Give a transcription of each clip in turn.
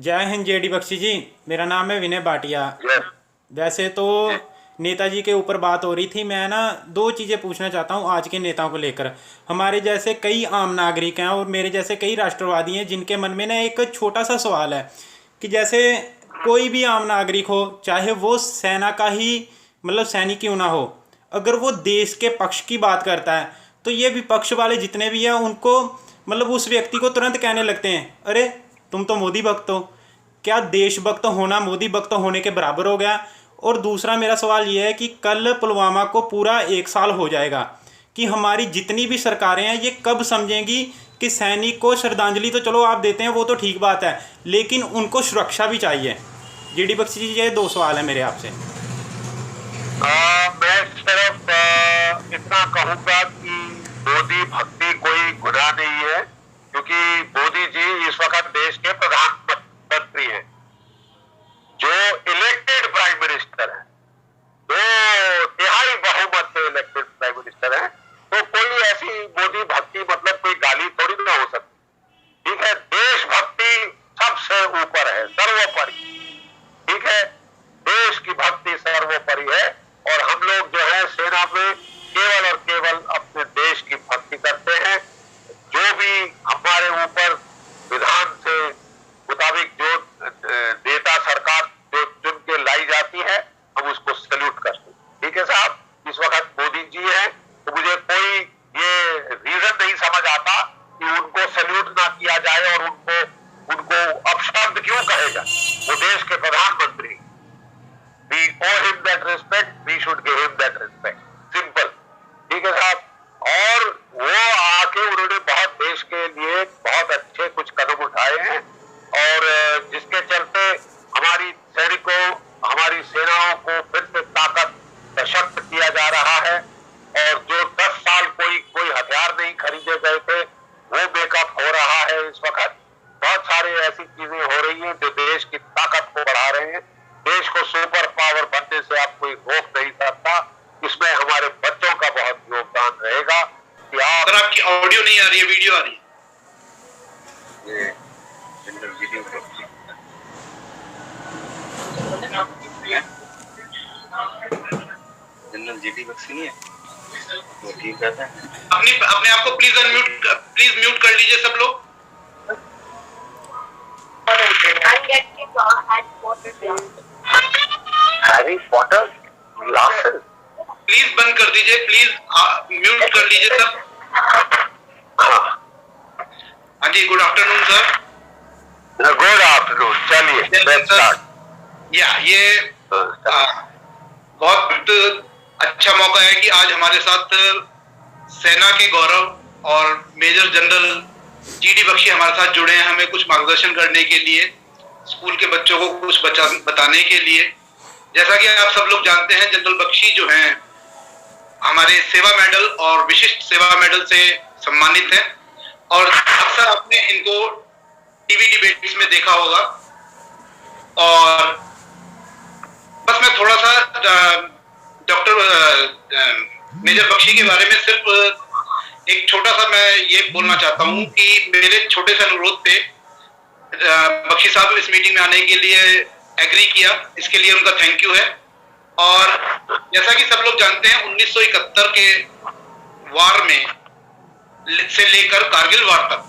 जय हिंद जेडी बख्शी जी। मेरा नाम है विनय भाटिया। यस। वैसे तो नेताजी के ऊपर बात हो रही थी। मैं ना दो चीज़ें पूछना चाहता हूँ आज के नेताओं को लेकर। हमारे जैसे कई आम नागरिक हैं और मेरे जैसे कई राष्ट्रवादी हैं जिनके मन में ना एक छोटा सा सवाल है कि जैसे कोई भी आम नागरिक हो, चाहे वो सेना का ही मतलब सैनिक क्यों ना हो, अगर वो देश के पक्ष की बात करता है तो ये विपक्ष वाले जितने भी हैं उनको मतलब उस व्यक्ति को तुरंत कहने लगते हैं, अरे तुम तो मोदी भक्त हो। क्या देशभक्त होना मोदी भक्त होने के बराबर हो गया? और दूसरा मेरा सवाल ये है कि कल पुलवामा को पूरा 1 साल हो जाएगा कि हमारी जितनी भी सरकारें हैं ये कब समझेंगी कि सैनिक को श्रद्धांजलि तो चलो आप देते हैं, वो तो ठीक बात है, लेकिन उनको सुरक्षा भी चाहिए। जीडी बख्शी जी, ये दो सवाल है मेरे आपसे। मैं सिर्फ इतना कहूंगा कि मोदी भक्ति कोई गुनाह नहीं है, क्योंकि मोदी जी इस वक्त देश के प्रधानमंत्री हैं, जो इलेक्टेड प्राइम मिनिस्टर है, दो तिहाई बहुमत से इलेक्टेड प्राइम मिनिस्टर है। तो कोई ऐसी मोदी भक्ति मतलब कोई गाली थोड़ी ना हो सकती। ठीक है, देशभक्ति सबसे ऊपर है, सर्वोपरि। ठीक है, देश की भक्ति सर्वोपरि है और हम लोग जो है सेना में केवल और केवल अपने देश की भक्ति करते हैं। जो भी हमारे ऊपर विधान से मुताबिक जो नेता सरकार जो चुन के लाई जाती है, हम उसको सैल्यूट करते हैं। ठीक है साहब, इस वक्त मोदी जी है तो मुझे कोई ये रीजन नहीं समझ आता कि उनको सैल्यूट ना किया जाए और उनको अपशब्द क्यों कहेगा। वो देश के प्रधानमंत्री, we owe him that respect, we should give him that respect, simple। ठीक है साहब, और वो आके उन्होंने बहुत देश के लिए बहुत अच्छे कुछ कदम उठाए हैं और जिसके चलते हमारी सैनिकों, हमारी सेनाओं को फिर से ताकत सशक्त किया जा रहा है। और जो 10 साल कोई हथियार नहीं खरीदे गए थे वो मेकअप हो रहा है इस वक्त। बहुत सारे ऐसी चीजें हो रही हैं जो देश की ताकत को बढ़ा रहे हैं। देश को सुपर पावर बनने से आप कोई रोक नहीं सकता। इसमें हमारे बच्चों का बहुत योगदान रहेगा कि आप। सर, आपकी ऑडियो नहीं आ रही है, वीडियो आ रही है। ये general video general GD Bakshi नहीं है वो ठीक रहता है। अपने आप को प्लीज म्यूट कर लीजिए सब लोग। हैरी पॉटर ग्लासेस प्लीज बंद कर दीजिए, प्लीज म्यूट कर लीजिए सब। हाँ जी, good afternoon sir. Good afternoon. चलिए लेट्स स्टार्ट। ये बहुत अच्छा मौका है कि आज हमारे साथ सेना के गौरव और मेजर जनरल जीडी बख्शी हमारे साथ जुड़े हैं, हमें कुछ मार्गदर्शन करने के लिए, स्कूल के बच्चों को कुछ बताने के लिए। जैसा कि आप सब लोग जानते हैं, जनरल बख्शी जो हैं हमारे सेवा मेडल और विशिष्ट सेवा मेडल से सम्मानित हैं और अक्सर आपने इनको टीवी डिबेट्स में देखा होगा। और बस मैं थोड़ा सा डॉक्टर मेजर बख्शी के बारे में सिर्फ एक छोटा सा मैं ये बोलना चाहता हूँ कि मेरे छोटे से अनुरोध पे बख्शी साहब इस मीटिंग में आने के लिए एग्री किया, इसके लिए उनका थैंक यू है। और जैसा कि सब लोग जानते हैं, 1971 के वार में से लेकर कारगिल वार तक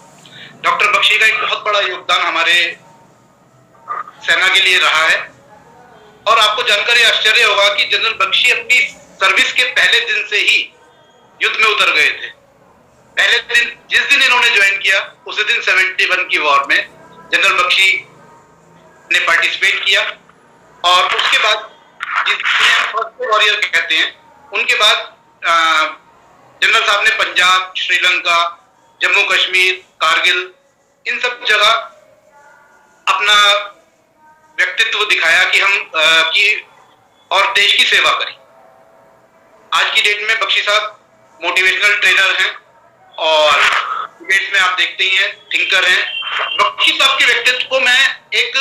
डॉक्टर बख्शी का एक बहुत बड़ा योगदान हमारे सेना के लिए रहा है। और आपको जानकर ये आश्चर्य होगा कि जनरल बख्शी अपनी सर्विस के पहले दिन से ही युद्ध में उतर गए थे। पहले दिन जिस दिन इन्होंने ज्वाइन किया उसी दिन 71 की वॉर में जनरल बख्शी ने पार्टिसिपेट किया। और उसके बाद जिसे फर्स्ट वॉरियर कहते हैं, उनके बाद जनरल साहब ने पंजाब, श्रीलंका, जम्मू कश्मीर, कारगिल, इन सब जगह अपना व्यक्तित्व दिखाया कि हम और देश की सेवा करें। आज की डेट में बख्शी साहब मोटिवेशनल ट्रेनर हैं और डिबेट्स में आप देखते ही हैं, थिंकर हैं। बख्शी साहब के व्यक्तित्व को मैं एक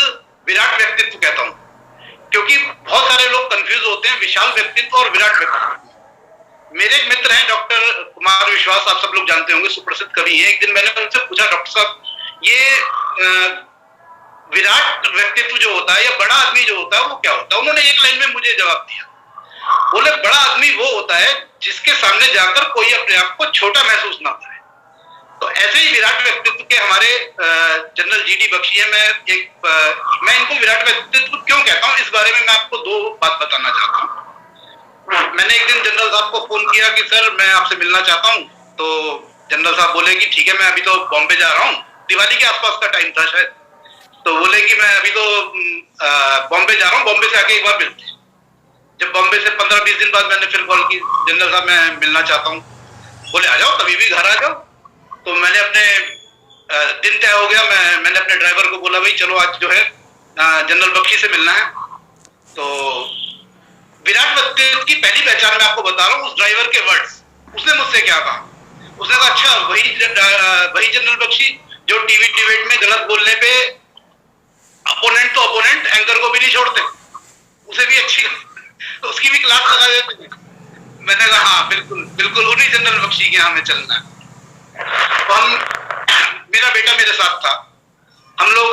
विराट व्यक्तित्व कहता हूं, क्योंकि बहुत सारे लोग कंफ्यूज होते हैं विशाल व्यक्तित्व और विराट व्यक्तित्व। मेरे एक मित्र हैं डॉक्टर कुमार विश्वास, आप सब लोग जानते होंगे, सुप्रसिद्ध कवि हैं। एक दिन मैंने उनसे पूछा, डॉक्टर साहब ये विराट व्यक्तित्व जो होता है या बड़ा आदमी जो होता है वो क्या होता है। उन्होंने एक लाइन में मुझे जवाब दिया, बोले बड़ा आदमी वो होता है जिसके सामने जाकर कोई अपने आप को छोटा महसूस ना करे। तो ऐसे ही विराट व्यक्तित्व के हमारे जनरल जीडी बख्शी है। मैं इनको विराट व्यक्तित्व क्यों कहता हूं, इस बारे में मैं आपको दो बात बताना चाहता हूं। मैंने एक दिन जनरल साहब को फोन किया कि सर मैं आपसे मिलना चाहता हूं, तो जनरल साहब बोले कि ठीक है, मैं अभी तो बॉम्बे जा रहा हूं, दिवाली के आसपास का टाइम था शायद, तो बोले कि मैं अभी तो बॉम्बे जा रहा हूं, बॉम्बे से आके एक बार मिलते हैं। जब बॉम्बे से 15-20 दिन बाद मैंने फिर कॉल की, जनरल साहब मैं मिलना चाहता हूँ, बोले आ जाओ, कभी भी घर आ जाओ। तो मैंने अपने दिन तय हो गया, मैंने अपने ड्राइवर को बोला भाई चलो आज जो है जनरल बख्शी से मिलना है। तो विराट व्यक्तित्व की पहली पहचान मैं आपको बता रहा हूँ उस ड्राइवर के वर्ड्स। उसने मुझसे क्या कहा, उसने कहा अच्छा वही जनरल बख्शी जो टीवी डिबेट में गलत बोलने पे अपोनेंट तो अपोनेंट एंकर को भी नहीं छोड़ते, उसे भी अच्छी तो उसकी भी क्लास लगा देते। मैंने कहा हाँ बिल्कुल बिल्कुल, उन्हीं जनरल बख्शी के यहाँ हमें चलना है। तो मेरा बेटा मेरे साथ था, हम लोग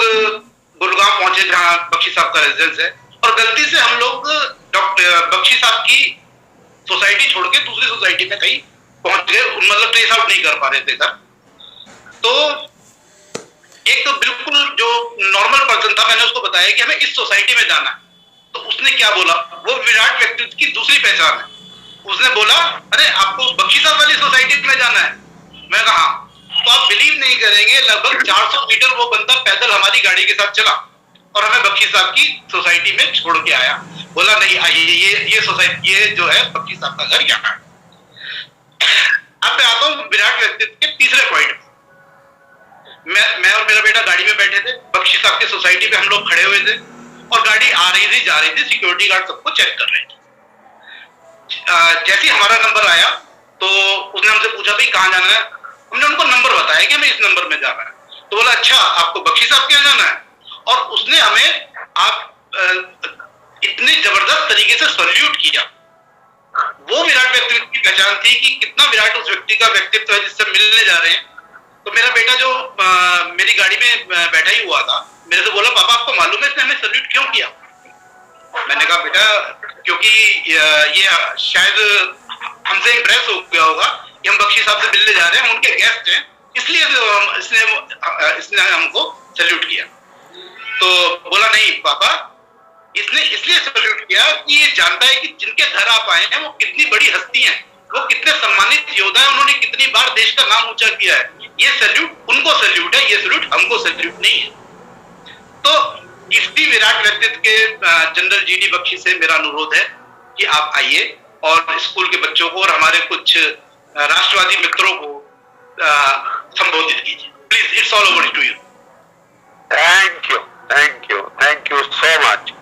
गुड़गांव पहुंचे जहाँ बख्शी साहब का रेजिडेंस है, और गलती से हम लोग डॉक्टर बख्शी साहब की सोसाइटी छोड़ के दूसरी सोसाइटी में कहीं पहुंच गए, मतलब ट्रेस आउट नहीं कर पा रहे थे सर। तो एक तो बिल्कुल जो नॉर्मल पर्सन था, मैंने उसको बताया कि हमें इस सोसाइटी में जाना है, तो उसने क्या बोला, वो विराट व्यक्तित्व की दूसरी पहचान है। उसने बोला अरे आपको बख्शी साहब वाली सोसाइटी में जाना है। मैं कहा तो आप बिलीव नहीं करेंगे, लगभग 400 मीटर वो बंदा पैदल हमारी गाड़ी के साथ चला और हमें बख्शी साहब की सोसाइटी में छोड़ के आया। बोला नहीं आइए, ये सोसाइटी, ये जो है बख्शी साहब का घर यहाँ है। अब मैं आता हूँ विराट व्यक्तित्व के तीसरे पॉइंट। मैं और मेरा बेटा गाड़ी में बैठे थे, बख्शी साहब की सोसाइटी पे हम लोग खड़े हुए थे और गाड़ी आ रही थी जा रही थी, सिक्योरिटी गार्ड सबको चेक कर रहे थे। जैसे ही हमारा नंबर आया तो उसने हमसे पूछा भाई कहाँ जाना है। हमने उनको नंबर बताया कि हमें इस नंबर में जाना है। तो बोला अच्छा आपको बख्शी साहब के यहाँ जाना है, और उसने हमें इतने जबरदस्त तरीके से सल्यूट किया। वो विराट व्यक्तित्व की पहचान थी कि कितना विराट उस व्यक्ति का व्यक्तित्व है जिससे मिलने जा रहे हैं। तो मेरा बेटा जो मेरी गाड़ी में बैठा ही हुआ था, मेरे से बोला पापा आपको मालूम है इसने हमें सल्यूट क्यों किया। मैंने कहा बेटा क्योंकि ये शायद हमसे इम्प्रेस हो गया होगा कि हम बख्शी साहब से मिलने जा रहे हैं, उनके गेस्ट हैं, इसलिए इसने हमको सल्यूट किया। तो बोला नहीं पापा, इसने इसलिए सल्यूट किया कि ये जानता है कि जिनके घर आप आए हैं वो कितनी बड़ी हस्ती हैं, वो कितने सम्मानित योद्धा हैं, उन्होंने कितनी बार देश का नाम ऊंचा किया है। ये सल्यूट उनको सल्यूट है, ये सल्यूट हमको सल्यूट नहीं है। तो इसी विराट व्यक्तित्व के जनरल जीडी बख्शी से मेरा अनुरोध है कि आप आइए और स्कूल के बच्चों को और हमारे कुछ राष्ट्रवादी मित्रों को संबोधित कीजिए। Please, it's all over to you. Thank you so much.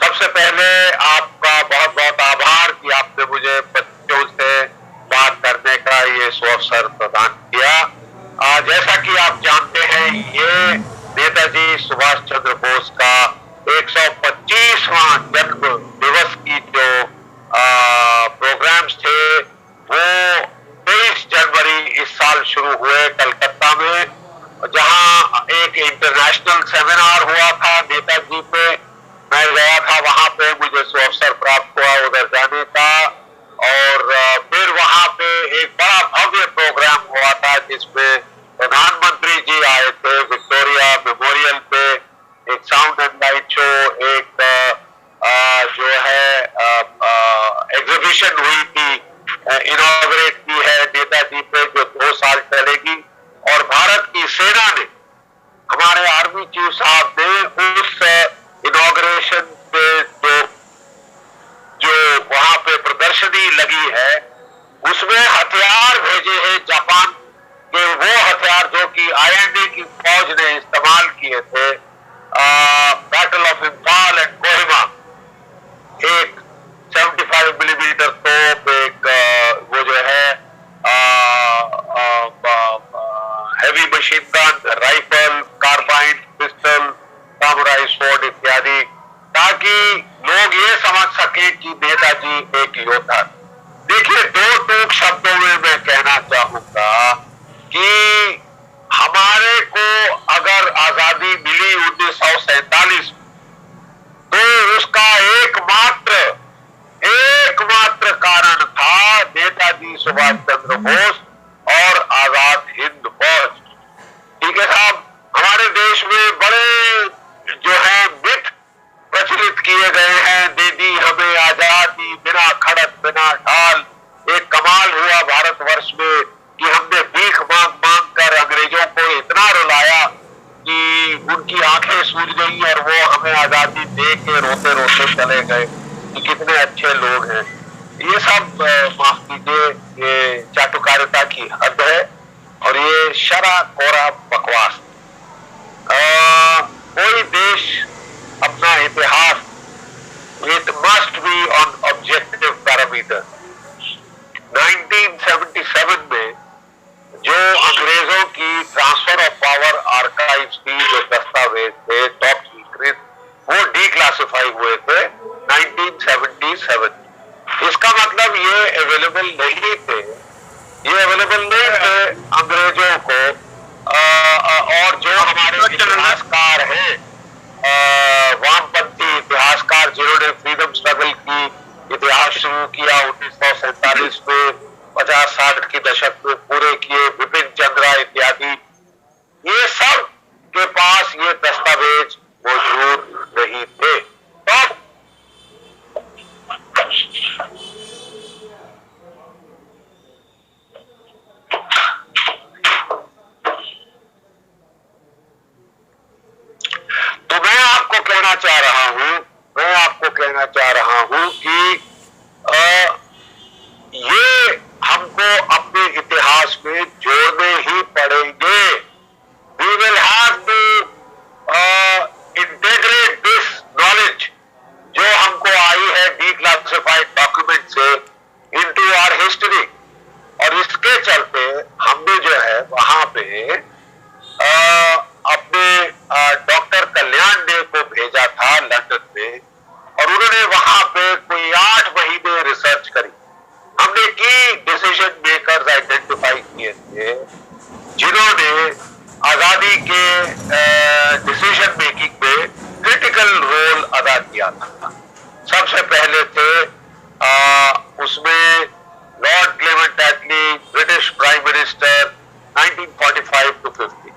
सबसे पहले आपका बहुत बहुत आभार कि आपने मुझे बच्चों से बात करने का ये अवसर प्रदान किया। जैसा कि आप जानते हैं ये नेताजी सुभाष चंद्र बोस का 125वां जन्म दिवस की जो प्रोग्राम्स थे वो 23 जनवरी इस साल शुरू हुए कलकत्ता में, जहां एक इंटरनेशनल सेमिनार हुआ था नेताजी पे। मैं गया था वहां पे, मुझे अवसर प्राप्त हुआ उधर जाने का, और फिर वहां पे एक बड़ा भव्य प्रोग्राम हुआ था जिसमें प्रधानमंत्री जी आए थे विक्टोरिया मेमोरियल पे। एक साउंड एंड लाइट शो, एक जो है एग्जीबिशन हुई थी, इनॉग्रेट की है नेताजी पे, जो 2 साल चलेगी। और भारत की सेना ने, हमारे आर्मी चीफ साहब ने उस इनॉग्रेशन पे जो वहां पे प्रदर्शनी लगी है उसमें हथियार भेजे हैं जापान के, वो हथियार जो कि आईएनए की फौज ने इस्तेमाल किए थे battle of Imphal and Kohima. एक 75 मिलीमीटर तोप, एक वो जो है heavy machine gun, rifle, carbine, pistol, samurai sword इत्यादि, ताकि लोग ये समझ सके कि नेताजी एक योद्धा। देखिए, 2 टूक शब्दों में मैं कहना चाहूंगा कि हमारे को अगर आजादी मिली 1947 नहीं और वो हमें आजादी दे के रोते रोते चले गए कि कितने अच्छे लोग हैं। ये सब माफ कीजिए, ये चाटुकारिता की हद है और ये शरा कोरा बकवास। कोई देश अपना इतिहास, it must be on objective parameter. 1977 में जो अंग्रेजों की ट्रांसफर ऑफ पावर आर्काइव्स की जो दस्तावेज थे टॉप सीक्रेट, वो डीक्लासिफाई हुए थे 1977। इसका मतलब ये अवेलेबल नहीं थे, ये अवेलेबल नहीं थे अंग्रेजों को। और जो हमारे इतिहासकार हैं, वामपंथी इतिहासकार जिन्होंने फ्रीडम स्ट्रगल की इतिहास शुरू किया 1947 में, 50-60 के दशक में पूरे किए, विपिन चंद्रा इत्यादि, ये सब के पास ये दस्तावेज मौजूद नहीं थे। तो मैं आपको कहना चाह रहा हूं कि ये हमको अपने इतिहास में जोड़ने ही पड़ेंगे। We will have to integrate this knowledge जो हमको आई है declassified document से into our history। और इसके चलते हमने जो है वहां पे अपने डॉक्टर कल्याण डे को भेजा था लंदन में, और उन्होंने वहां पे कोई 8 महीने रिसर्च करी। हमने की डिसीजन मेकर्स आइडेंटिफाई किए थे जिन्होंने आजादी के डिसीजन मेकिंग में क्रिटिकल रोल अदा किया था। सबसे पहले थे उसमें lord Clement Attlee, British prime minister 1945 to 50।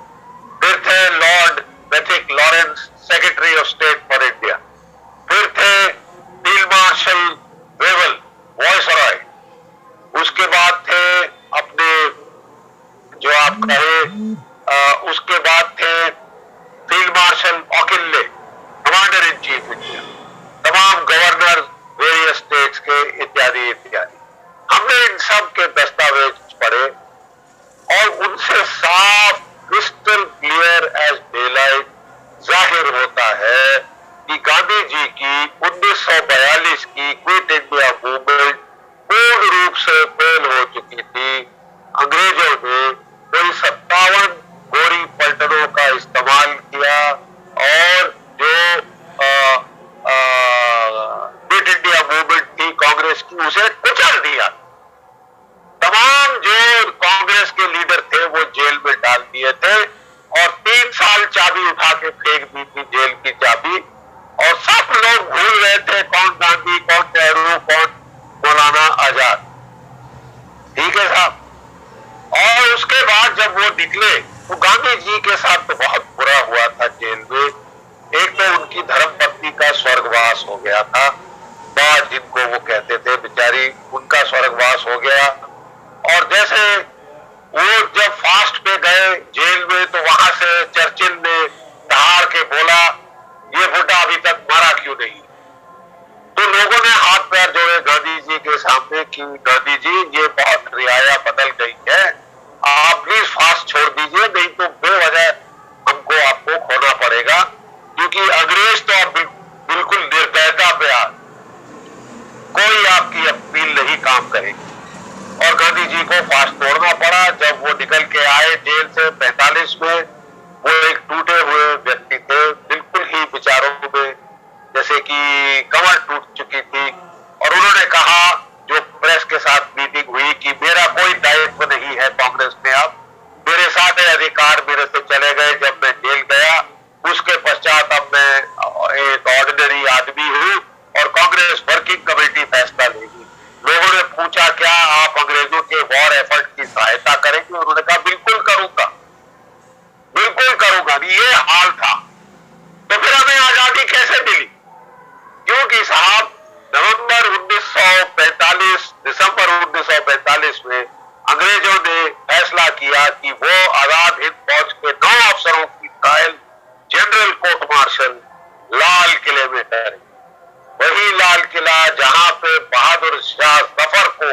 फिर थे lord Pethick Lawrence, secretary of state for India. फिर थे फील्ड मार्शल वेवल, वायसरॉय। उसके बाद थे अपने जो आप कहे, उसके बाद थे field marshal Auchinleck, commander in chief India, तमाम गवर्नर वेरियस स्टेट्स के इत्यादि इत्यादि। हमने इन सब के दस्तावेज पढ़े और उनसे साफ क्रिस्टल क्लियर एज डेलाइट जाहिर होता है कि गांधी जी की 1942 की क्विट इंडिया मूवमेंट पूर्ण रूप से फेल हो चुकी थी। अंग्रेजों ने कोई 57 गोरी पलटनों का इस्तेमाल किया और जो क्विट इंडिया मूवमेंट थी कांग्रेस की, उसे कुचल दिया। तमाम जो कांग्रेस के लीडर थे वो जेल में डाल दिए थे और 3 साल चाबी उठा के फेंक दी थी, जेल की चाबी। और सब लोग भूल गए थे कौन गांधी, कौन नेहरू, कौन मौलाना आजाद। ठीक है साहब। और उसके बाद जब वो निकले तो गांधी जी के साथ तो बहुत बुरा हुआ था जेल में। एक तो उनकी धर्मपत्नी का स्वर्गवास हो गया था, बात जिनको वो कहते थे, बेचारी उनका स्वर्गवास हो गया। और जैसे वो जब फास्ट पे गए जेल में तो वहां से चर्चिल ने दहाड़ के बोला, ये बुड्ढा अभी तक मरा क्यों नहीं। तो लोगों ने हाथ पैर जोड़े गांधी जी के सामने कि गांधी जी ये बहुत रियाया बदल गई है, आप प्लीज फास्ट छोड़ दीजिए, नहीं तो बेवजह हमको आपको खोना पड़ेगा। क्योंकि अंग्रेज तो अब बिल्कुल निर्दयता पे आ, कोई आपकी अपील नहीं काम करेगी। और गांधी जी को फास्ट तोड़ना पड़ा। जब वो निकल के आए जेल से 45 में, वो एक टूटे हुए व्यक्ति थे, बिल्कुल ही विचारों में जैसे कि कमर टूट चुकी थी। और उन्होंने कहा, जो प्रेस के साथ मीटिंग हुई, कि मेरा कोई दायित्व नहीं है कांग्रेस में, अब मेरे सारे अधिकार मेरे से चले गए जब मैं जेल गया। उसके पश्चात अब मैं एक ऑर्डिनरी आदमी हूं और कांग्रेस वर्किंग कमेटी फैसला लेगी। लोगों ने पूछा, क्या आप अंग्रेजों के वॉर एफर्ट की सहायता करेंगे? उन्होंने कहा, बिल्कुल करूंगा, बिल्कुल करूंगा। ये हाल था। तो फिर हमें आजादी कैसे मिली? क्योंकि साहब दिसंबर 1945 में अंग्रेजों ने फैसला किया कि वो आजाद हिंद फौज के 9 अफसरों की ट्रायल जनरल कोर्ट मार्शल लाल किले में करें। वही लाल किला जहां पे बहादुर शाह जफर को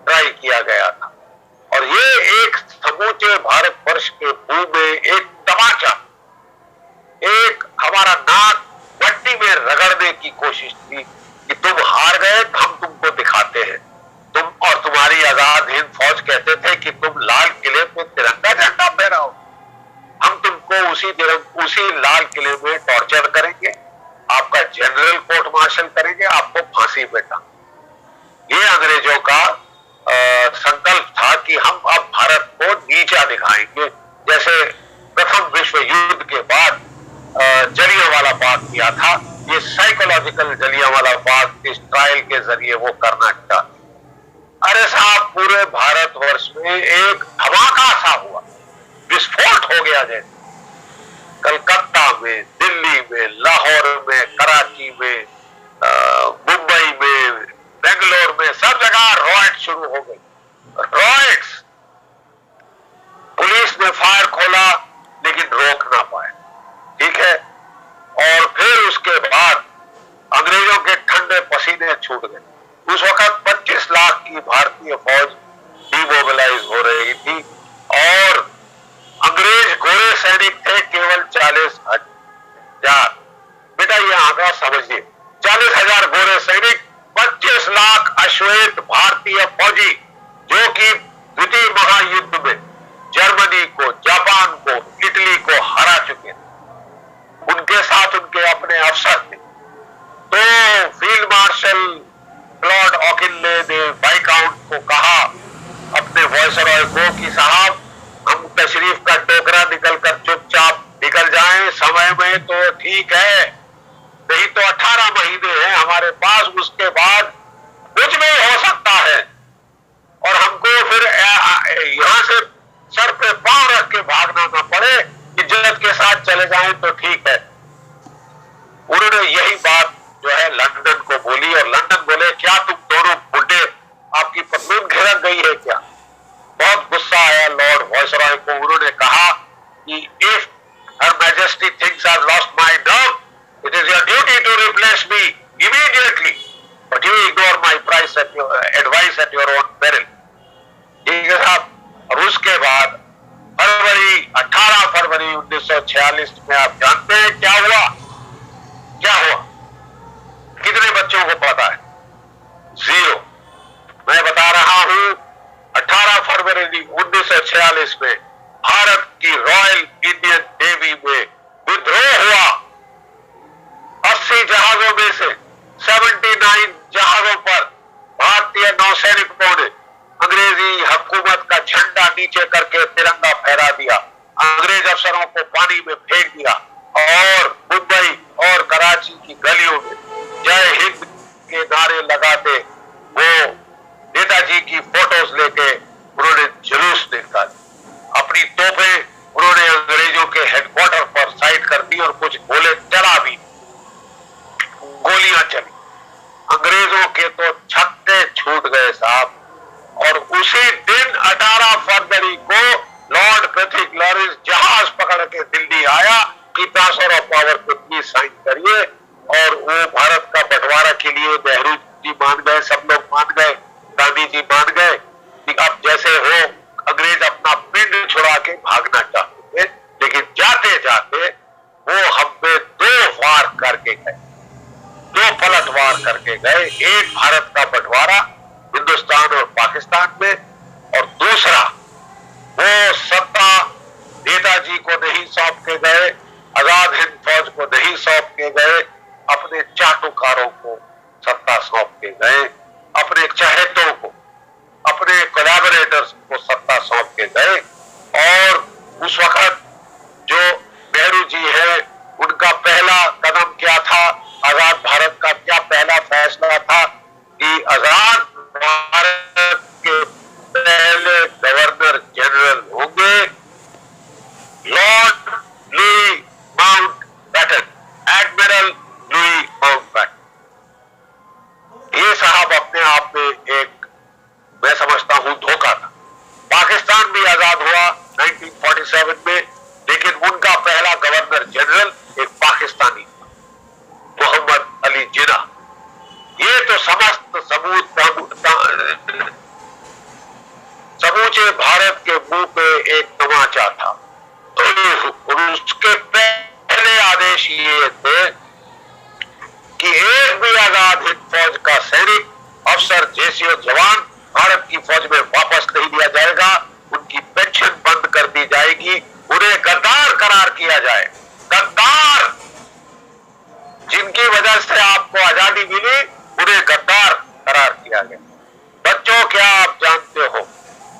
ट्राई किया गया था। और ये एक समूचे भारतवर्ष के मुंह में एक तमाचा, एक हमारा नाक मट्टी में रगड़ने की कोशिश थी कि तुम हार गए तो हम तुमको दिखाते हैं। तुम और तुम्हारी आजाद हिंद फौज कहते थे कि तुम लाल किले पे तिरंगा झंडा फहराओ, हम तुमको उसी लाल किले में टॉर्चर करेंगे, आपका जनरल कोर्ट मार्शल करेंगे, आपको फांसी पे टांगेंगे। ये अंग्रेजों का संकल्प था कि हम अब भारत को नीचा दिखाएंगे, जैसे प्रथम विश्व युद्ध के बाद जलियांवाला बाग किया था। ये साइकोलॉजिकल जलियांवाला बाग इस ट्रायल के जरिए वो करना चाहते। अरे साहब, पूरे भारतवर्ष में एक धमाका सा हुआ, विस्फोट हो गया। जैसे कलकत्ता में, दिल्ली में, लाहौर में, कराची में, मुंबई में, बेंगलोर में, सब जगह रॉयट शुरू हो गई। रॉयट्स, पुलिस ने फायर खोला लेकिन रोक ना पाए, ठीक है। और फिर उसके बाद अंग्रेजों के ठंडे पसीने छूट गए। उस वक्त 25 लाख की भारतीय फौज डिमोबिलाइज हो रही थी और अंग्रेज गोरे सैनिक थे केवल 40,000। बेटा ये आंकड़ा समझिए, 40,000 गोरे सैनिक, 25 लाख अश्वेत भारतीय फौजी जो कि द्वितीय महायुद्ध में जर्मनी को, जापान को, इटली को हरा चुके थे। उनके साथ उनके अपने अफसर थे। तो फील्ड मार्शल लॉर्ड ऑकिनले ने वाइकाउंट को कहा, अपने वायसरॉय को, कि साहब हम तशरीफ का टोकरा निकलकर चुपचाप निकल जाएं, समय में तो ठीक है, नहीं तो 18 महीने हैं हमारे पास, उसके बाद कुछ भी हो सकता है और हमको फिर यहां से सर पे पांव रख के भागना ना पड़े, इज्जत के साथ चले जाएं तो ठीक है। उन्होंने यही बात जो है लंदन को बोली और लंदन बोले, क्या तुम दोनों बुड्ढे, आपकी पतलून घिरक गई है क्या? बहुत गुस्सा आया लॉर्ड वायसरॉय को। उन्होंने कहा कि if her majesty thinks I lost my nerve, it is your duty to replace me immediately, but you ignore my advice at your own peril. ठीक है साहब। और उसके बाद 18 फरवरी 1946 में आप जानते हैं क्या हुआ? क्या हुआ? कितने बच्चों को पता है? 0। मैं बता रहा हूं, 18 फरवरी 1946 में भारत की रॉयल इंडियन नेवी में विद्रोह हुआ। 80 जहाजों में से 79 जहाजों पर भारतीय नौसैनिकों ने अंग्रेजी हुकूमत का झंडा नीचे करके तिरंगा फहरा दिया, अंग्रेज अफसरों को पानी में फेंक दिया और मुंबई और कराची की गलियों में जय हिंद के नारे लगाते वो नेताजी की फोटोज लेके उन्होंने जुलूस निकाला। अपनी तोपें उन्होंने अंग्रेजों के हेडक्वार्टर पर साइड कर दी और कुछ गोले चला भी, गोलियां चली। अंग्रेजों के तो छक्के छूट गए साहब। और उसी दिन 18 फरवरी को लॉर्ड कृथिक लॉरेंस जहाज पकड़ के दिल्ली आया कि ट्रांसफर ऑफ पावर को प्लीज साइन करिए। और वो भारत का बंटवारा के लिए नेहरू जी मान गए, सब लोग मान गए, गांधी जी मान गए कि अब जैसे हो। अंग्रेज अपना पिंड छुड़ा के भागना चाहते थे, लेकिन जाते जाते वो हम पे 2 वार करके गए, 2 पलटवार करके गए। एक भारत का बंटवारा हिंदुस्तान और पाकिस्तान में, और दूसरा वो सत्ता नेताजी को नहीं सौंप के गए, आजाद हिंद फौज को नहीं सौंप के गए, अपने चाटुकारों को सत्ता सौंप के गए, अपने चहेतों को, अपने कोलैबोरेटर्स को सत्ता सौंप के गए। और उस वक्त जो नेहरू जी है, उनका पहला कदम क्या था? आजाद भारत का क्या पहला फैसला था कि आजाद भारत के पहले गवर्नर जनरल होंगे Lord Louis Mountbatten, admiral Louis Mountbatten. ये साहब अपने आप में एक, मैं समझता हूं, धोखा था। पाकिस्तान भी आजाद हुआ 1947 में, लेकिन उनका पहला गवर्नर जनरल एक पाकिस्तानी था। जिनकी वजह से आपको आजादी मिली, उन्हें गद्दार करार किया गया। बच्चों, क्या आप जानते हो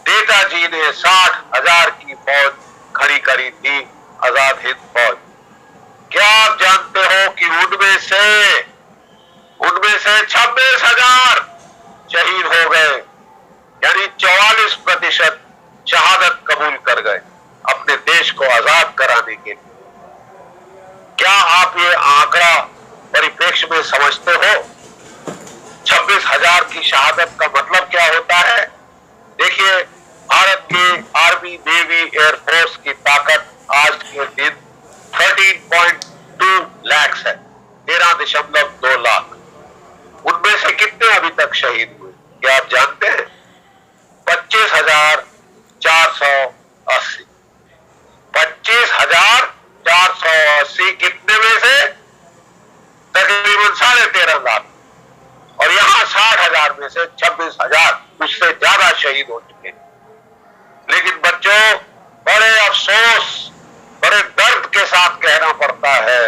नेताजी ने 60,000 की फौज खड़ी करी थी, आजाद हिंद फौज। क्या आप जानते हो कि उनमें से 26,000 शहीद हो गए, यानी 44% शहादत कबूल कर गए अपने देश को आजाद कराने के लिए। क्या आप ये आंकड़ा परिप्रेक्ष्य में समझते हो? 26,000 की शहादत का मतलब क्या होता है? देखिए, भारत के आर्मी, नेवी, एयरफोर्स की ताकत आज के दिन 13.2 लाख है, 13.2 लाख। उनमें से कितने अभी तक शहीद हुए, क्या आप जानते हैं? 25,480। 25,480 कितने में से? तकरीबन 13.5 लाख। और यहां 60,000 में से 26,000, उससे ज्यादा शहीद हो चुके हैं। लेकिन बच्चों, बड़े अफसोस, बड़े दर्द के साथ कहना पड़ता है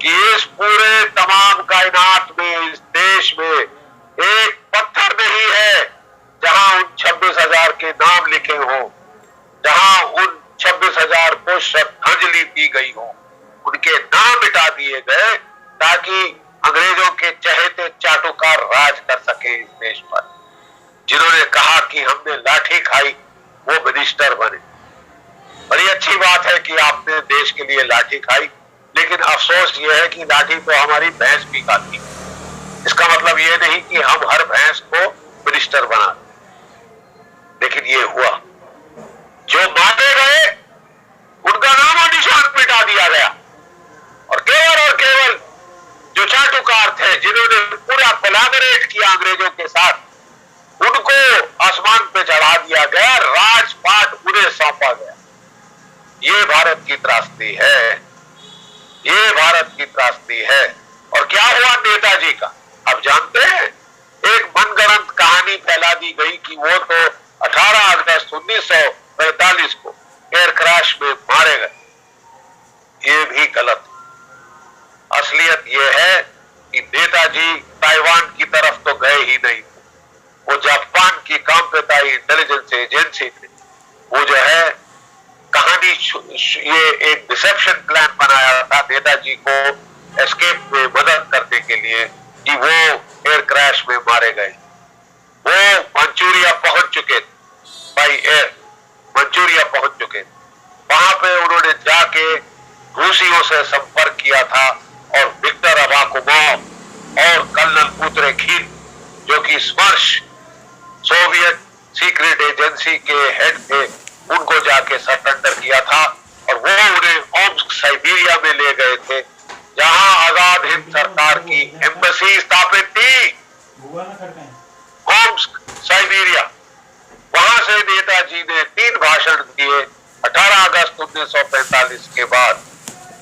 कि इस पूरे तमाम कायनात में, इस देश में एक पत्थर नहीं है जहां उन 26,000 के नाम लिखे हों, जहां उन 26,000 को श्रद्धांजलि दी गई हो, उनके नाम मिटा दिए गए ताकि अंग्रेजों के चहेते चाटुकार राज कर सके इस देश पर। जिन्होंने कहा कि हमने लाठी खाई, वो मिनिस्टर बने। बड़ी अच्छी बात है कि आपने देश के लिए लाठी खाई, लेकिन अफसोस ये है कि लाठी तो हमारी भैंस भी खाती है। इसका मतलब ये नहीं कि हम हर भैंस को मिनिस्टर बना दें। लेकिन ये हुआ, जो मारे गए उनका नाम और निशान मिटा दिया गया, और केवल जो चाटुकार थे, जिन्होंने पूरा कोलैबोरेट किया अंग्रेजों के साथ, उनको आसमान पे चढ़ा दिया गया, राजपाट उन्हें सौंपा गया। ये भारत की त्रासदी है, ये भारत की त्रासदी है। और क्या हुआ नेताजी का, आप जानते हैं? एक मनगढ़ंत कहानी फैला दी गई कि वो तो 18 अगस्त 1945 को एयर क्रैश में मारे गए। ये भी गलत। असलियत ये है कि नेताजी ताइवान की तरफ तो गए ही नहीं, वो जापान की कामपेताई इंटेलिजेंस एजेंसी थी। वो जो है कहानी, ये एक डिसेप्शन प्लान बनाया था नेताजी को एस्केप में मदद करने के लिए कि वो एयर क्रैश में मारे गए। वो मंचूरिया पहुंच चुके थे, बाई एयर मंचूरिया पहुंच चुके थे। वहां पे उन्होंने जाके रूसियों से संपर्क किया था, और विक्टर अबाकुमोव और कर्नल पुत्रेखिन, जो कि स्मर्श सोवियत सीक्रेट एजेंसी के हेड थे, उनको जाके सरेंडर किया था। और वो उन्हें ओम्स्क साइबेरिया में ले गए थे, जहां आजाद हिंद सरकार की एम्बेसी स्थापित थी, ओम्स्क साइबेरिया। वहां से नेताजी ने 3 भाषण दिए 18 अगस्त 1945 के बाद,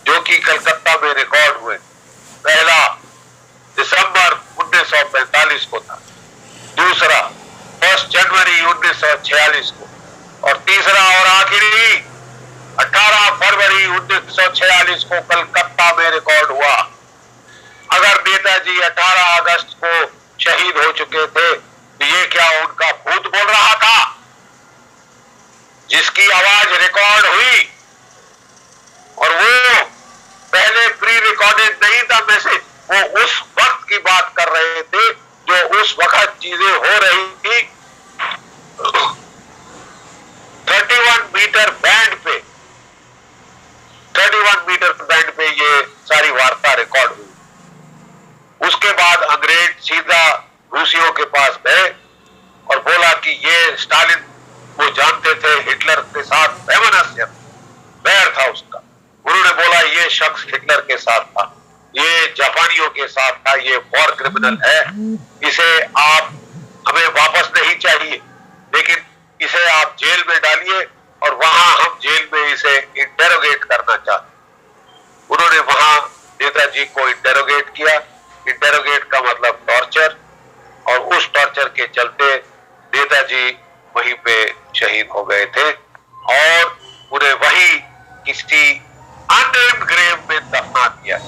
जो कि कलकत्ता में रिकॉर्ड हुए। पहला दिसंबर 1945 को था, दूसरा 1 जनवरी 1946 को, और तीसरा और आखिरी 18 फरवरी 1946 को कलकत्ता में रिकॉर्ड हुआ। अगर नेताजी 18 अगस्त को शहीद हो चुके थे, तो ये क्या उनका भूत बोल रहा था, जिसकी आवाज रिकॉर्ड हुई? और वो पहले प्री रिकॉर्डेड नहीं था मैसेज, वो उस वक्त की बात कर रहे थे जो उस वक्त चीजें हो रही थी। 31 मीटर बैंड पे, 31 मीटर बैंड पे ये सारी वार्ता रिकॉर्ड हुई। उसके बाद अंग्रेज सीधा रूसियों के पास गए और बोला कि ये स्टालिन, वो जानते थे हिटलर के साथ वैमनस्य बैर था उसका। उन्होंने बोला ये शख्स हिटलर के साथ था, ये जापानियों के साथ था, ये वॉर क्रिमिनल है, इसे आप, हमें वापस नहीं चाहिए, लेकिन इसे आप जेल में डालिए और वहां हम जेल में इसे इंटेरोगेट करना चाहते। उन्होंने वहां नेताजी को इंटेरोगेट किया। इंटेरोगेट का मतलब टॉर्चर, और उस टॉर्चर के चलते नेताजी वहीं पे शहीद हो गए थे, और उन्हें वही किसी अननेम्ड ग्रेव में दफना दिया।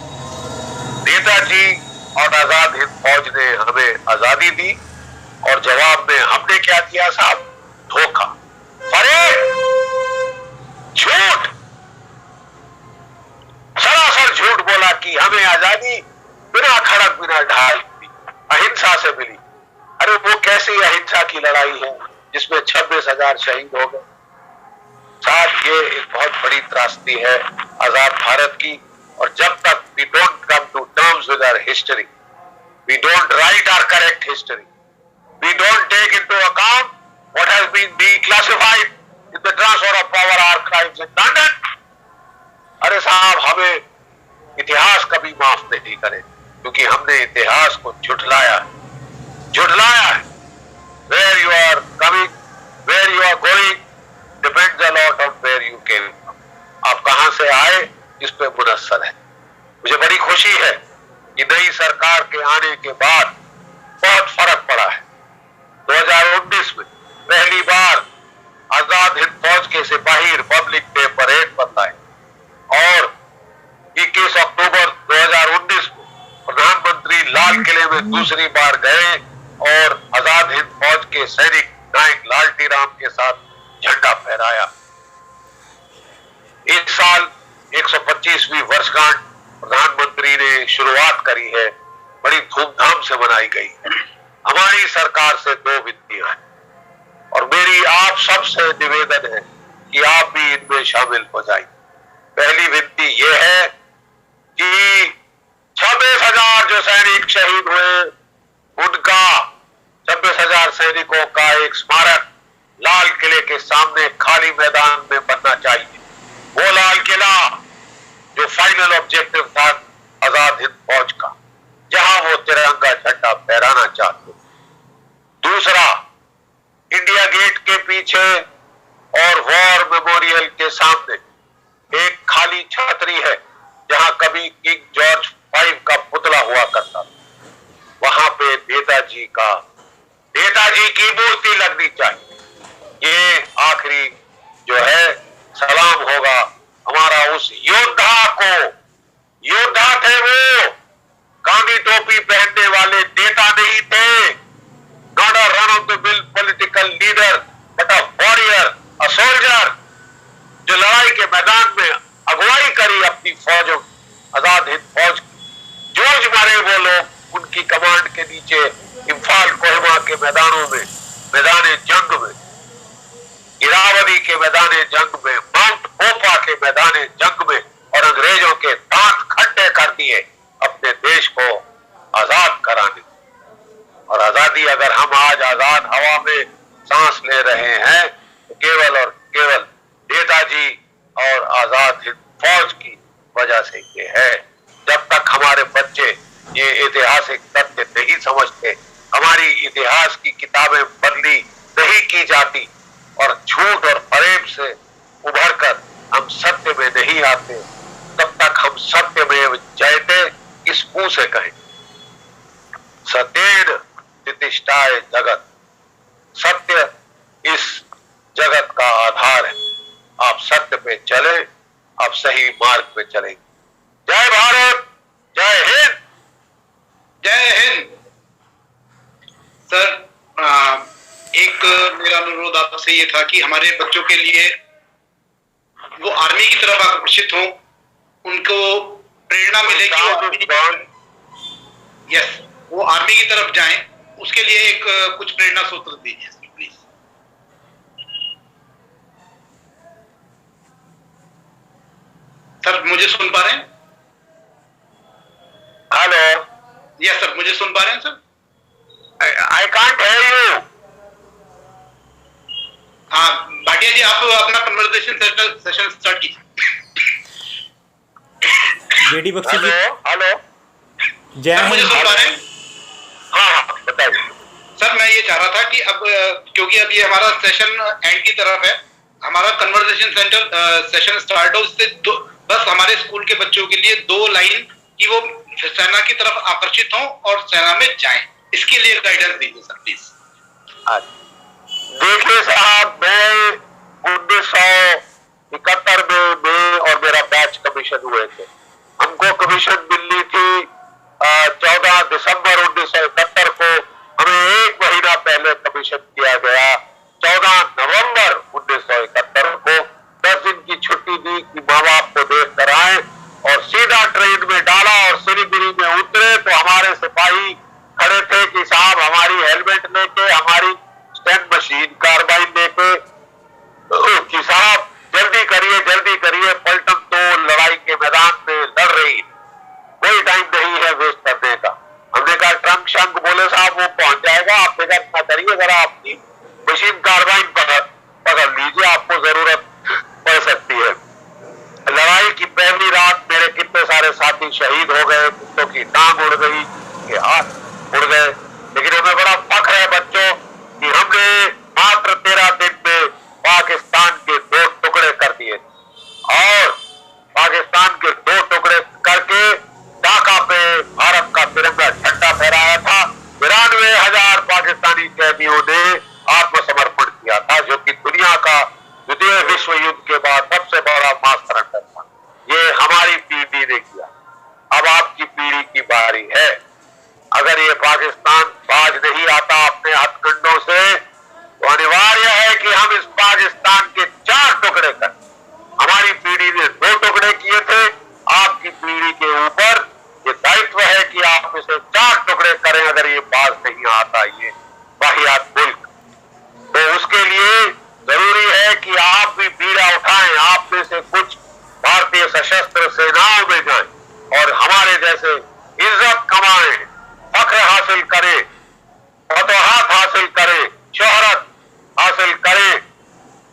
नेताजी और आजाद हिंद फौज ने हमें आजादी दी और जवाब में हमने क्या किया साहब? धोखा, फरेब, झूठ, सरासर झूठ बोला कि हमें आजादी बिना खड़क बिना ढाल अहिंसा से मिली। अरे वो कैसी अहिंसा की लड़ाई है जिसमें 26,000 शहीद हो गए? साहब ये एक बहुत बड़ी त्रासदी है आजाद भारत की। और जब तक we don't come to terms with our history, we don't write our correct history, we don't take into account what has been declassified in the transfer of power archives in London, अरे साहब हमें इतिहास कभी माफ नहीं करे क्योंकि हमने इतिहास को झुठलाया है। Where you are coming, where you are going depends a lot on where you came from. आप कहां से आए इस पे मुनस्सर है। मुझे बड़ी खुशी है कि नई सरकार के आने के बाद बहुत फर्क पड़ा है। 2019 में पहली बार आजाद हिंद फौज के सिपाही रिपब्लिक डे परेड पर आए और 21 अक्टूबर 2019 को प्रधानमंत्री लाल किले में दूसरी बार गए और आजाद हिंद फौज के सैनिक नायक लालटी राम के साथ झंडा फहराया। इस साल 125वीं वर्षगांठ प्रधानमंत्री ने शुरुआत करी है, बड़ी धूमधाम से मनाई गई है। हमारी सरकार से 2 विनतियां हैं और मेरी आप सबसे निवेदन है कि आप भी इनमें शामिल हो जाइए। पहली विनती यह है कि 26,000 जो सैनिक शहीद हुए उनका 26,000 सैनिकों का एक स्मारक लाल किले के सामने खाली मैदान में बनना चाहिए। वो लाल किला जो फाइनल ऑब्जेक्टिव था आजाद हिंद फौज का, जहां वो तिरंगा झंडा फहराना चाहते। दूसरा, इंडिया गेट के पीछे और वॉर मेमोरियल के सामने एक खाली छतरी है जहां कभी किंग जॉर्ज V का पुतला हुआ करता था। वहां पे नेताजी की मूर्ति लगनी चाहिए। ये आखिरी जो है सलाम होगा हमारा उस योद्धा थे वो, गांधी टोपी पहनने वाले नेता नहीं थे, not a run of the mill political leader but a warrior, a soldier, जो लड़ाई के मैदान में अगुवाई करी अपनी फौजों, आजाद हिंद फौज। जॉर्ज मारे वो लोग उनकी कमांड के नीचे इम्फाल कोहिमा के मैदानों में, मैदान जंग में, इरावदी के मैदान जंग में, माउंट ओपा के मैदान जंग में, और अंग्रेजों के दांत खट्टे कर दिए अपने देश को आजाद कराने। और आजादी अगर हम आज आजाद हवा में सांस ले रहे हैं तो केवल और केवल नेताजी और आजाद हिंद फौज की वजह से ये है। जब तक हमारे बच्चे ये ऐतिहासिक तथ्य नहीं समझते, हमारी इतिहास की किताबें बदली नहीं की जाती और झूठ और फरेब से उभरकर हम सत्य में नहीं आते, तब तक हम सत्य में जयते इस मुंह से कहें। सत्येन प्रतिष्ठाय जगत, सत्य इस जगत का आधार है। आप सत्य पे चले, आप सही मार्ग पे चलेंगे। जय भारत, जय हिंद। जय हिंद। सर, एक मेरा अनुरोध आपसे ये था कि हमारे बच्चों के लिए वो आर्मी की तरफ आकर्षित हों, उनको प्रेरणा मिले कि यस वो आर्मी की तरफ जाएं, उसके लिए एक कुछ प्रेरणा सूत्र दीजिए सर प्लीज। सर मुझे सुन पा रहे हैं? हेलो, यस सर, मुझे सुन पा रहे हैं sir? I can't hear you. हाँ भाटिया जी, आप अपना कन्वर्सेशन सेशन स्टार्ट कीजिए। जेडी बख्शी जी, हेलो, जय सर मुझे हिंद। सुन पा रहे हैं? हाँ बताइए। सर मैं ये चाह रहा था कि अब क्योंकि अब ये हमारा सेशन एंड की तरफ है, हमारा कन्वर्सेशन सेंटर सेशन स्टार्ट हो, इससे बस हमारे स्कूल के बच्चों के लिए 2 लाइन कि वो सेना की तरफ आकर्षित हों और सेना में जाएं, इसके लिए गाइडेंस दीजिए सर प्लीज। देखिए साहब, मैं 1971 में मैं और मेरा बैच कमीशन हुए थे। हमको कमीशन मिलनी थी 14 दिसंबर 1971 को हमें एक महीना पहले कमीशन किया गया। 14 नवंबर 1971 को 10 दिन की छुट्टी दी कि माँ बाप को देख कर आए, और सीधा ट्रेन में डाला और सिलीगुड़ी में उतरे तो हमारे सिपाही खड़े थे कि साहब हमारी हेलमेट लेके, हमारी स्टैंड मशीन कार्बाइन लेके, कि साहब जल्दी करिए, पलटन तो लड़ाई के मैदान में लड़ रही, कोई टाइम नहीं है वेस्ट करने का। हमने कहा ट्रंक शंक, बोले साहब वो पहुंच जाएगा, आप फिक्र ना करिए, जरा आपकी मशीन कार्बाइन पकड़ लीजिए, आपको जरूरत पड़ सकती है। लड़ाई की पहली रात मेरे कितने सारे साथी शहीद हो गए, कुत्तों की टांग उड़ गई, के हाथ उड़ गए, लेकिन हमें बड़ा फख्र है बच्चों कि हमने मात्र 13 दिन में पाकिस्तान के 2 टुकड़े कर दिए, और पाकिस्तान के 2 टुकड़े करके ढाका पे भारत का तिरंगा झंडा फहराया था। 92,000 पाकिस्तानी कैदियों ने आत्मसमर्पण किया था, जो कि दुनिया का द्वितीय विश्व युद्ध के बाद सबसे बड़ा मास सरेंडर था। ये हमारी पीढ़ी ने किया, अब आपकी पीढ़ी की बारी है। अगर ये पाकिस्तान बाज नहीं आता अपने हथकंडों से, तो अनिवार्य है कि हम इस पाकिस्तान के 4 टुकड़े कर, हमारी पीढ़ी ने 2 टुकड़े किए थे, आपकी पीढ़ी के ऊपर ये दायित्व है कि आप इसे 4 टुकड़े करें अगर ये बाज नहीं आता ये वाहियात मुल्क। तो उसके लिए जरूरी है कि आप भी बीड़ा उठाएं, आप में से कुछ भारतीय सशस्त्र सेनाओं में जाएं और हमारे जैसे इज्जत कमाएं, फख्र हासिल करें, फतवाहत हासिल करें, शोहरत हासिल करें,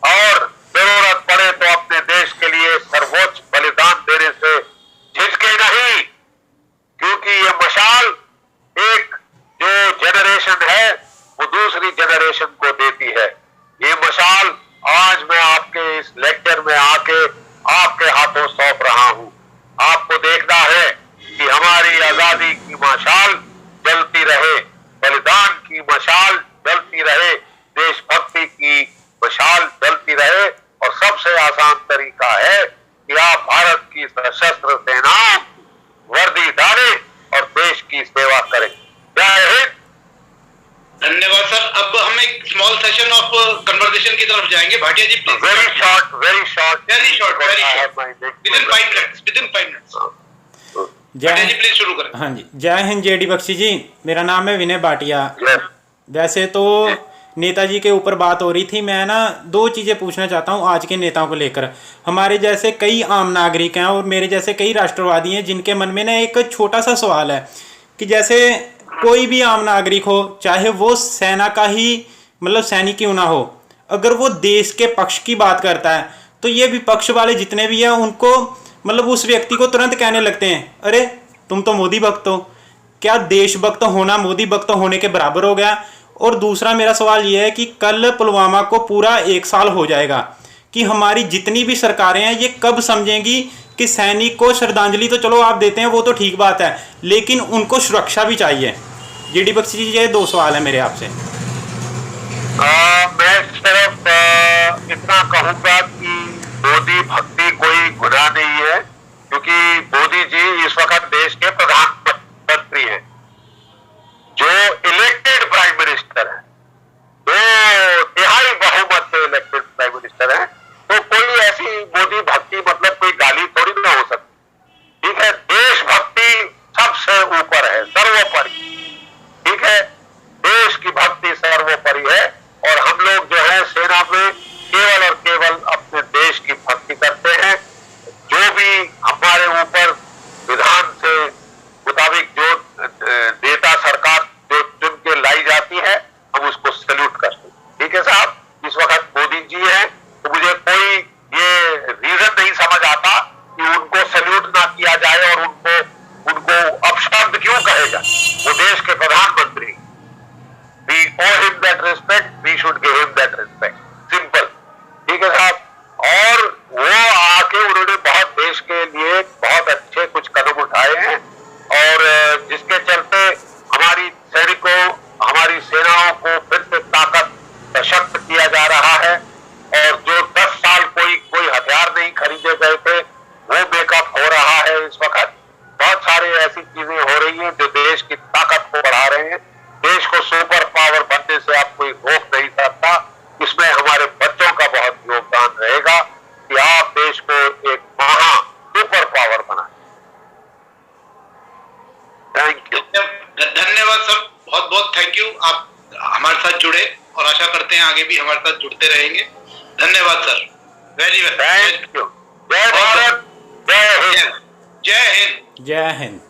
और जरूरत पड़े तो अपने देश के लिए सर्वोच्च बलिदान देने से झिझके नहीं, क्योंकि ये मशाल एक जो जनरेशन है वो दूसरी जनरेशन को देती है। ये मशाल आज मैं आपके इस लेक्चर में आके आपके हाथों सौंप रहा हूं। आपको देखना है कि हमारी आजादी की मशाल जलती रहे, बलिदान की मशाल जलती रहे, देशभक्ति की मशाल जलती रहे, और सबसे आसान तरीका है कि आप भारत की सशस्त्र सेनाओं की वर्दी डालें और देश की सेवा करें। जय हिंद। धन्यवाद सर। अब हम एक स्मॉल सेशन ऑफ कन्वर्सेशन की तरफ जाएंगे। Bhatia ji please. Very short within 5 minutes. Bhatia ji please शुरू करें। हाँ जी, जय हिंद जेडी बख्शी जी। मेरा नाम है विनय भाटिया। वैसे तो नेताजी के ऊपर बात हो रही थी, मैं ना 2 चीज़ें पूछना चाहता हूँ आज के नेताओं को लेकर। हमारे जैसे कई आम नागरिक हैं और मेरे जैसे कई राष्ट्रवादी हैं जिनके मन में ना एक छोटा सा सवाल है कि जैसे कोई भी आम नागरिक हो, चाहे वो सेना का ही मतलब सैनिक क्यों ना हो, अगर वो देश के पक्ष की बात करता है तो ये विपक्ष वाले जितने भी हैं उनको मतलब उस व्यक्ति को तुरंत कहने लगते हैं, अरे तुम तो मोदी भक्त हो। क्या देशभक्त होना मोदी भक्त होने के बराबर हो गया? और दूसरा मेरा सवाल ये है कि कल पुलवामा को पूरा 1 साल हो जाएगा, कि हमारी जितनी भी सरकारें हैं ये कब समझेंगी कि सैनिक को श्रद्धांजलि तो चलो आप देते हैं, वो तो ठीक बात है, लेकिन उनको सुरक्षा भी चाहिए। जेडी बख्शी जी, ये 2 सवाल है मेरे आपसे। मैं सिर्फ इतना कहूंगा कि मोदी भक्ति कोई गुनाह नहीं है, क्योंकि मोदी जी इस वक्त देश के प्रधानमंत्री हैं, जो इलेक्टेड प्राइम मिनिस्टर है, 2 तिहाई बहुमत से इलेक्टेड प्राइम मिनिस्टर है। तो कोई ऐसी मोदी भक्ति मतलब कोई गाली थोड़ी ना हो सकती। ठीक है, देशभक्ति सबसे ऊपर है, सर्वोपरि। ठीक है, देश की भक्ति सर्वोपरि है, और हम लोग जो है सेना में केवल और केवल अपने देश की भक्ति करते हैं। जो भी हमारे ऊपर विधान से देश को एक महा सुपर पावर बनाए। Thank you. धन्यवाद सर, बहुत बहुत थैंक यू। आप हमारे साथ जुड़े और आशा करते हैं आगे भी हमारे साथ जुड़ते रहेंगे। धन्यवाद sir, very well. Thank you. जय भारत, जय हिंद। जय हिंद। जय हिंद।